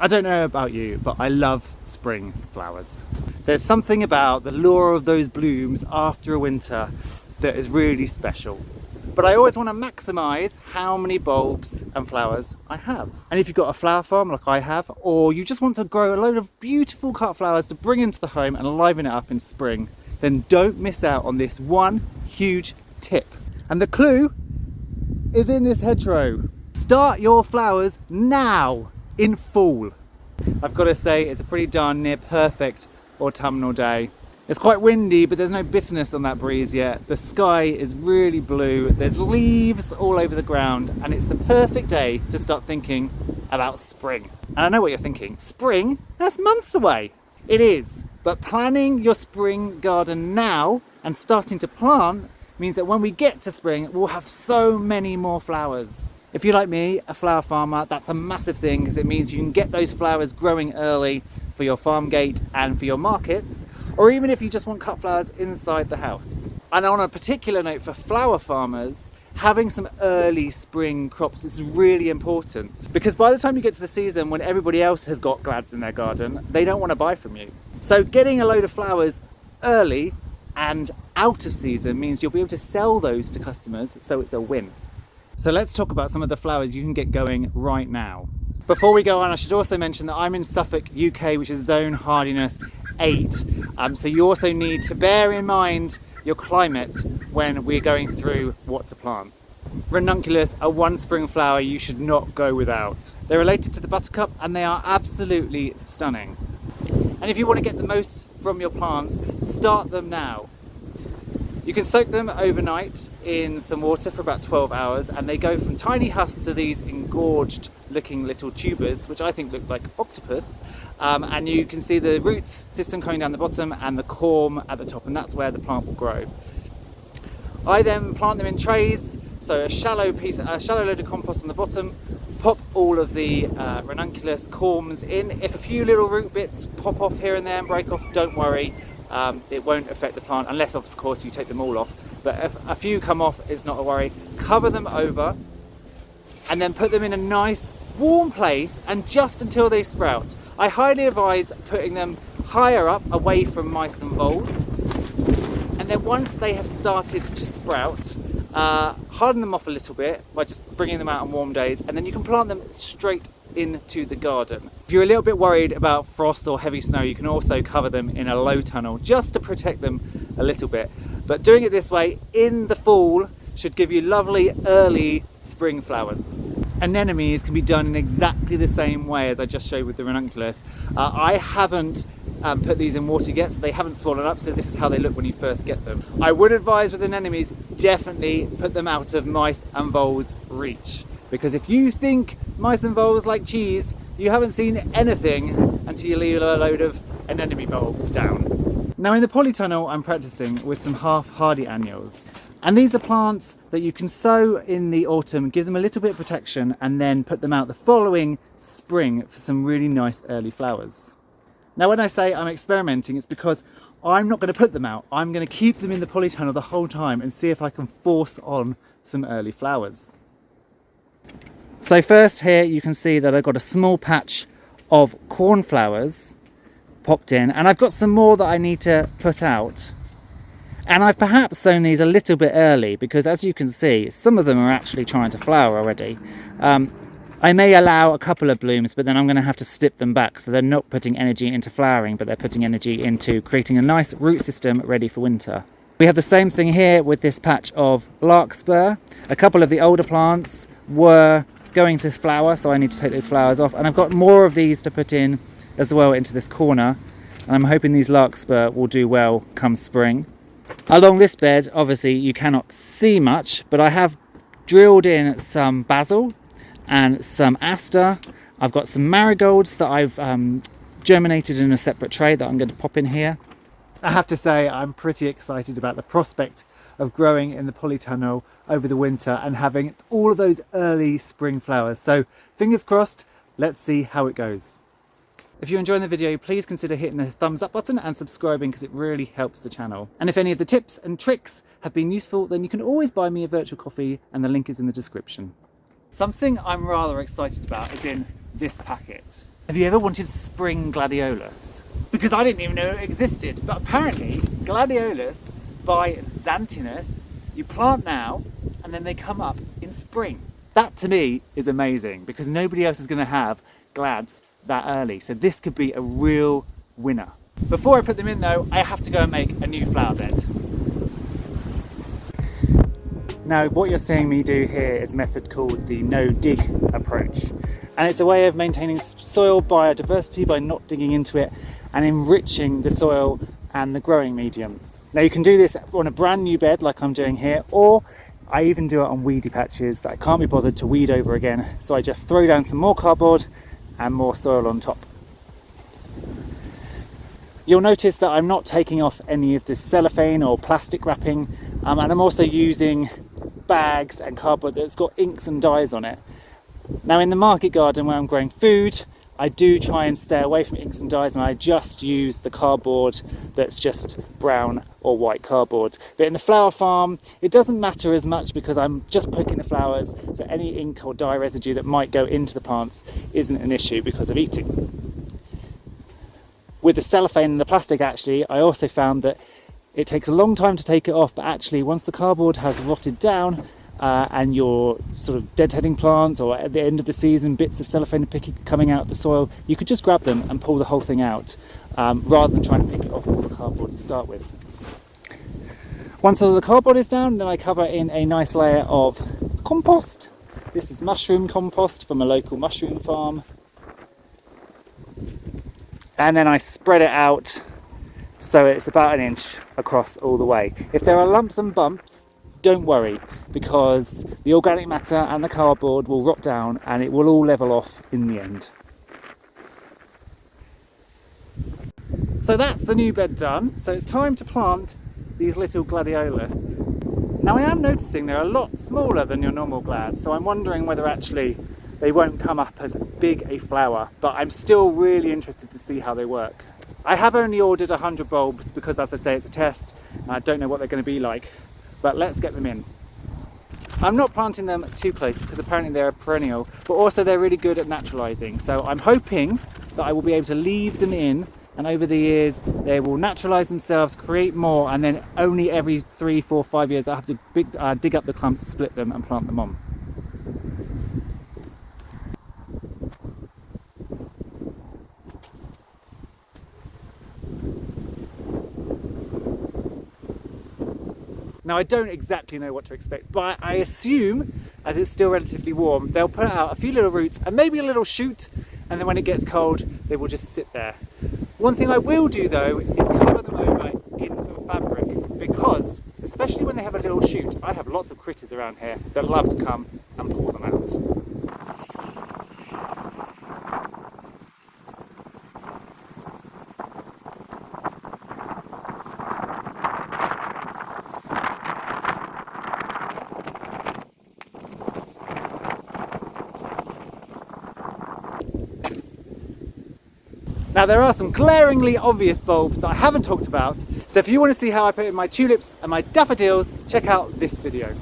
I don't know about you, but I love spring flowers. There's something about the lure of those blooms after a winter that is really special. But I always want to maximise how many bulbs and flowers I have. And if you've got a flower farm like I have, or you just want to grow a load of beautiful cut flowers to bring into the home and liven it up in spring, then don't miss out on this one huge tip. And the clue is in this hedgerow. Start your flowers now in fall. I've got to say it's a pretty darn near perfect autumnal day. It's quite windy, but there's no bitterness on that breeze yet. The sky is really blue, there's leaves all over the ground, and it's the perfect day to start thinking about spring. And I know what you're thinking, spring? That's months away. It is, but planning your spring garden now and starting to plant means that when we get to spring, we'll have so many more flowers. If you're like me, a flower farmer, that's a massive thing because it means you can get those flowers growing early for your farm gate and for your markets, or even if you just want cut flowers inside the house. And on a particular note for flower farmers, having some early spring crops is really important because by the time you get to the season when everybody else has got glads in their garden, they don't want to buy from you. So getting a load of flowers early and out of season means you'll be able to sell those to customers, so it's a win. So let's talk about some of the flowers you can get going right now. Before we go on, I should also mention that I'm in Suffolk, UK, which is zone hardiness 8. So you also need to bear in mind your climate when we're going through what to plant. Ranunculus are one spring flower you should not go without. They're related to the buttercup and they are absolutely stunning. And if you want to get the most from your plants, start them now. You can soak them overnight in some water for about 12 hours and they go from tiny husks to these engorged looking little tubers, which I think look like octopus. And you can see the root system coming down the bottom and the corm at the top, and that's where the plant will grow. I then plant them in trays, so a shallow load of compost on the bottom, pop all of the ranunculus corms in. If a few little root bits pop off here and there and break off, don't worry. It won't affect the plant unless of course you take them all off, but if a few come off, it's not a worry. Cover them over and then put them in a nice warm place and just until they sprout. I highly advise putting them higher up away from mice and voles, and then once they have started to sprout, harden them off a little bit by just bringing them out on warm days, and then you can plant them straight into the garden. If you're a little bit worried about frost or heavy snow, you can also cover them in a low tunnel just to protect them a little bit. But doing it this way in the fall should give you lovely early spring flowers. Anemones can be done in exactly the same way as I just showed with the ranunculus. I haven't put these in water yet, so they haven't swollen up, so this is how they look when you first get them. I would advise with anemones, definitely put them out of mice and voles reach. Because if you think mice and voles like cheese, you haven't seen anything until you leave a load of anemone bulbs down. Now in the polytunnel, I'm practicing with some half-hardy annuals. And these are plants that you can sow in the autumn, give them a little bit of protection, and then put them out the following spring for some really nice early flowers. Now when I say I'm experimenting, it's because I'm not going to put them out. I'm going to keep them in the polytunnel the whole time and see if I can force on some early flowers. So first here you can see that I've got a small patch of cornflowers popped in, and I've got some more that I need to put out. And I've perhaps sown these a little bit early because, as you can see, some of them are actually trying to flower already. I may allow a couple of blooms, but then I'm going to have to snip them back, so they're not putting energy into flowering, but they're putting energy into creating a nice root system ready for winter. We have the same thing here with this patch of larkspur. A couple of the older plants were going to flower, so I need to take those flowers off, and I've got more of these to put in as well into this corner, and I'm hoping these larkspur will do well come spring. Along this bed, obviously you cannot see much, but I have drilled in some basil and some aster. I've got some marigolds that I've germinated in a separate tray that I'm going to pop in here. I have to say I'm pretty excited about the prospect of growing in the polytunnel over the winter and having all of those early spring flowers. So fingers crossed, let's see how it goes. If you're enjoying the video, please consider hitting the thumbs up button and subscribing because it really helps the channel. And if any of the tips and tricks have been useful, then you can always buy me a virtual coffee and the link is in the description. Something I'm rather excited about is in this packet. Have you ever wanted spring gladiolus? Because I didn't even know it existed, but apparently gladiolus by Xantinus, you plant now and then they come up in spring. That to me is amazing because nobody else is going to have glads that early, so this could be a real winner. Before I put them in though, I have to go and make a new flower bed. Now what you're seeing me do here is a method called the no-dig approach, and it's a way of maintaining soil biodiversity by not digging into it and enriching the soil and the growing medium. Now you can do this on a brand new bed like I'm doing here, or I even do it on weedy patches that I can't be bothered to weed over again, so I just throw down some more cardboard and more soil on top. You'll notice that I'm not taking off any of this cellophane or plastic wrapping, and I'm also using bags and cardboard that's got inks and dyes on it. Now in the market garden where I'm growing food, I do try and stay away from inks and dyes, and I just use the cardboard that's just brown or white cardboard. But in the flower farm, it doesn't matter as much because I'm just poking the flowers, so any ink or dye residue that might go into the plants isn't an issue because of eating. With the cellophane and the plastic actually, I also found that it takes a long time to take it off, but actually once the cardboard has rotted down and your sort of deadheading plants, or at the end of the season bits of cellophane are coming out of the soil, you could just grab them and pull the whole thing out rather than trying to pick it off all the cardboard to start with. Once all the cardboard is down, then I cover in a nice layer of compost. This is mushroom compost from a local mushroom farm. And then I spread it out so it's about 1 inch across all the way. If there are lumps and bumps, don't worry, because the organic matter and the cardboard will rot down and it will all level off in the end. So that's the new bed done, so it's time to plant these little gladiolus. Now I am noticing they're a lot smaller than your normal glad, so I'm wondering whether actually they won't come up as big a flower, but I'm still really interested to see how they work. I have only ordered 100 bulbs because, as I say, it's a test and I don't know what they're going to be like, but let's get them in. I'm not planting them too close because apparently they're a perennial, but also they're really good at naturalising, so I'm hoping that I will be able to leave them in, and over the years they will naturalise themselves, create more, and then only every 3, 4, 5 years I have to dig up the clumps, split them and plant them on. Now I don't exactly know what to expect, but I assume, as it's still relatively warm, they'll put out a few little roots and maybe a little shoot, and then when it gets cold they will just sit there. One thing I will do though is cover them over in some fabric, because especially when they have a little shoot, I have lots of critters around here that love to come and pull them out. Now there are some glaringly obvious bulbs that I haven't talked about, so if you want to see how I put in my tulips and my daffodils, check out this video.